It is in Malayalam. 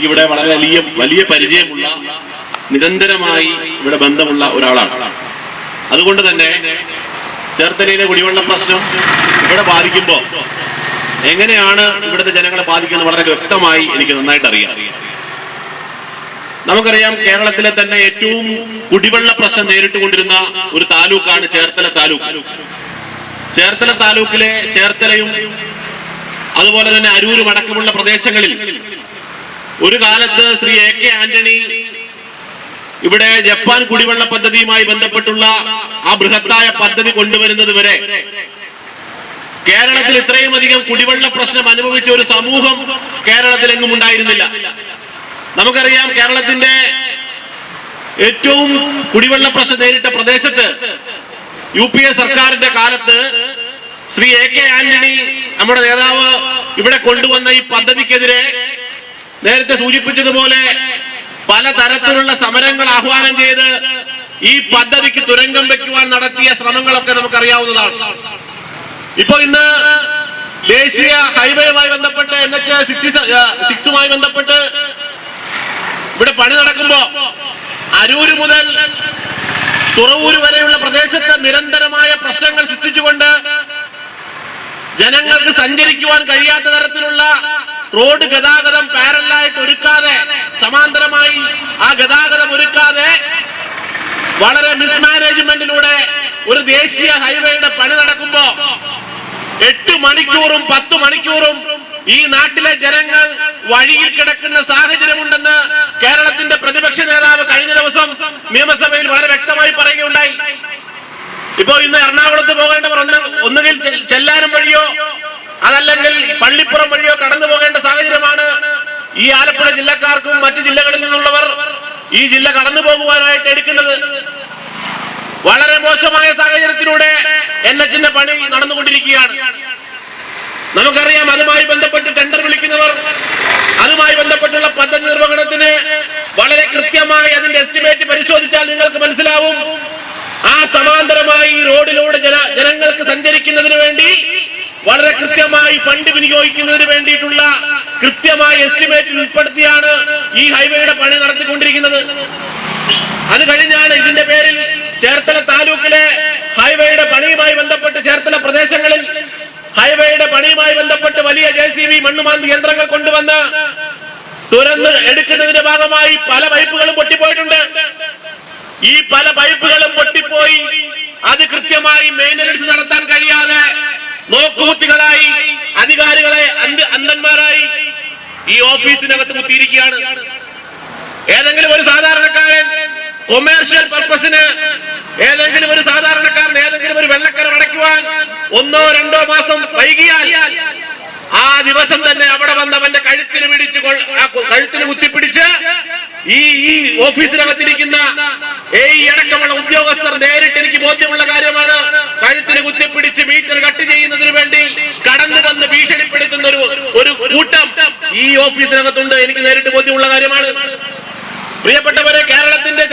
എനിക്കിവിടെ വളരെ വലിയ പരിചയമുള്ള, നിരന്തരമായി ഇവിടെ ബന്ധമുള്ള ഒരാളാണ്. അതുകൊണ്ട് തന്നെ ചേർത്തലയിലെ കുടിവെള്ള പ്രശ്നം ഇവിടെ ബാധിക്കുമ്പോൾ എങ്ങനെയാണ് ഇവിടുത്തെ ജനങ്ങളെ ബാധിക്കുന്നത് വളരെ വ്യക്തമായി എനിക്ക് നന്നായിട്ട് അറിയാം. നമുക്കറിയാം, കേരളത്തിലെ തന്നെ ഏറ്റവും കുടിവെള്ള പ്രശ്നം നേരിട്ട് കൊണ്ടിരുന്ന ഒരു താലൂക്കാണ് ചേർത്തല താലൂക്ക്. ചേർത്തല താലൂക്കിലെ ചേർത്തലയും അതുപോലെ തന്നെ അരൂരും അടക്കമുള്ള പ്രദേശങ്ങളിൽ ഒരു കാലത്ത് ശ്രീ AK ആന്റണി ഇവിടെ ജപ്പാൻ കുടിവെള്ള പദ്ധതിയുമായി ബന്ധപ്പെട്ടുള്ള ആ ബൃഹത്തായ പദ്ധതി കൊണ്ടുവരുന്നത് വരെ കേരളത്തിൽ ഇത്രയും അധികം കുടിവെള്ള പ്രശ്നം അനുഭവിച്ച ഒരു സമൂഹം കേരളത്തിലെങ്ങും ഉണ്ടായിരുന്നില്ല. നമുക്കറിയാം, കേരളത്തിന്റെ ഏറ്റവും കുടിവെള്ള പ്രശ്നം നേരിട്ട പ്രദേശത്ത് UPA സർക്കാരിന്റെ കാലത്ത് ശ്രീ AK ആന്റണി നമ്മുടെ നേതാവ് ഇവിടെ കൊണ്ടുവന്ന ഈ പദ്ധതിക്കെതിരെ നേരത്തെ സൂചിപ്പിച്ചതുപോലെ പലതരത്തിലുള്ള സമരങ്ങൾ ആഹ്വാനം ചെയ്ത് ഈ പദ്ധതിക്ക് തുരങ്കം വെക്കുവാൻ നടത്തിയ ശ്രമങ്ങളൊക്കെ നമുക്കറിയാവുന്നതാണ്. ഇപ്പൊ ഇന്ന് ദേശീയ ഹൈവേയുമായി ബന്ധപ്പെട്ട് NH-6 ബന്ധപ്പെട്ട് ഇവിടെ പണി നടക്കുമ്പോ അരൂര് മുതൽ തുറവൂര് വരെയുള്ള പ്രദേശത്ത് നിരന്തരമായ പ്രശ്നങ്ങൾ സൃഷ്ടിച്ചുകൊണ്ട് ജനങ്ങൾക്ക് സഞ്ചരിക്കുവാൻ കഴിയാത്ത തരത്തിലുള്ള റോഡ് ഗതാഗതം പാരലായിട്ട് ഒരുക്കാതെ, സമാന്തരമായി ആ ഗതാഗതം ഒരുക്കാതെ വളരെ മിസ്മാനേജ്മെന്റിലൂടെ ഒരു ദേശീയ ഹൈവേയുടെ പണി നടക്കുമ്പോ 8 മണിക്കൂറും 10 മണിക്കൂറും ഈ നാട്ടിലെ ജനങ്ങൾ വഴിയിൽ കിടക്കുന്ന സാഹചര്യമുണ്ടെന്ന് കേരളത്തിന്റെ പ്രതിപക്ഷ നേതാവ് കഴിഞ്ഞ ദിവസം നിയമസഭയിൽ വളരെ വ്യക്തമായി പറയുകയുണ്ടായി. ഇപ്പോ ഇന്ന് എറണാകുളത്ത് പോകേണ്ടവർ ഒന്നുകിൽ ചെല്ലാനം വഴിയോ അതല്ലെങ്കിൽ പള്ളിപ്പുറം വഴിയോ കടന്നു പോകേണ്ട സാഹചര്യമാണ് ഈ ആലപ്പുഴ ജില്ലക്കാർക്കും മറ്റു ജില്ലകളിൽ നിന്നുള്ളവർ ഈ ജില്ല കടന്നു പോകുവാനായിട്ട് എടുക്കുന്നത്. വളരെ മോശമായ സാഹചര്യത്തിലൂടെ NH-ന്റെ പണി നടന്നുകൊണ്ടിരിക്കുകയാണ്. നമുക്കറിയാം, അതുമായി ബന്ധപ്പെട്ട് ടെൻഡർ വിളിക്കുന്നവർ അതുമായി ബന്ധപ്പെട്ടുള്ള പദ്ധതി നിർവഹണത്തിന് വളരെ കൃത്യമായി അതിന്റെ എസ്റ്റിമേറ്റ് പരിശോധിച്ചാൽ നിങ്ങൾക്ക് മനസ്സിലാവും, ആ സമാന്തരമായി റോഡിലൂടെ ജനങ്ങൾക്ക് സഞ്ചരിക്കുന്നതിന് വേണ്ടി വളരെ കൃത്യമായി ഫണ്ട് വിനിയോഗിക്കുന്നതിന് വേണ്ടിയിട്ടുള്ള കൃത്യമായ എസ്റ്റിമേറ്റിൽ ഉൾപ്പെടുത്തിയാണ് ഈ ഹൈവേയുടെ പണി നടത്തിക്കൊണ്ടിരിക്കുന്നത്. അത് കഴിഞ്ഞാണ് ഇതിന്റെ പേരിൽ ചേർത്തല താലൂക്കിലെ ഹൈവേയുടെ പണിയുമായി ബന്ധപ്പെട്ട് ചേർത്തല പ്രദേശങ്ങളിൽ ഹൈവേയുടെ പണിയുമായി ബന്ധപ്പെട്ട് വലിയ JCB മണ്ണുമാന്തി യന്ത്രങ്ങൾ കൊണ്ടുവന്ന് തുരന്ന് എടുക്കുന്നതിന്റെ ഭാഗമായി പല പൈപ്പുകളും പൊട്ടിപ്പോയിട്ടുണ്ട്. ഈ പല പൈപ്പുകളും പൊട്ടിപ്പോയി അത് കൃത്യമായി മെയിന്റനൻസ് നടത്താൻ കഴിയാതെ നോക്കുകുത്തികളായി അധികാരികളെ അന്ധന്മാരായി ഈ ഓഫീസിനകത്ത് കുത്തിയിരിക്കുകയാണ്. ഏതെങ്കിലും ഒരു സാധാരണക്കാരൻ കൊമേഴ്ഷ്യൽ പർപ്പസിന് ഏതെങ്കിലും ഒരു സാധാരണക്കാരൻ ഏതെങ്കിലും ഒരു വെള്ളക്കരം അടയ്ക്കുവാൻ 1-2 മാസം വൈകിയാൽ ആ ദിവസം തന്നെ അവിടെ വന്നവന്റെ കഴുത്തിന് കുത്തിപ്പിടിച്ച് ഈ ഓഫീസിനകത്തിരിക്കുന്ന അടക്കമുള്ള ഉദ്യോഗസ്ഥർ നേരിട്ട് എനിക്ക് ബോധ്യമുള്ള കാര്യമാണ്, കഴുത്തിന് കുത്തിപ്പിടിച്ച് മീറ്റർ കട്ട് ചെയ്യുന്നതിന് വേണ്ടി കടന്നു വന്ന് ഭീഷണിപ്പെടുത്തുന്ന ഒരു കൂട്ടം ഈ ഓഫീസിനകത്തുണ്ട്. എനിക്ക് നേരിട്ട് ബോധ്യമുള്ള കാര്യമാണ്. പ്രിയപ്പെട്ടവരെ, കേരളത്തിന്റെ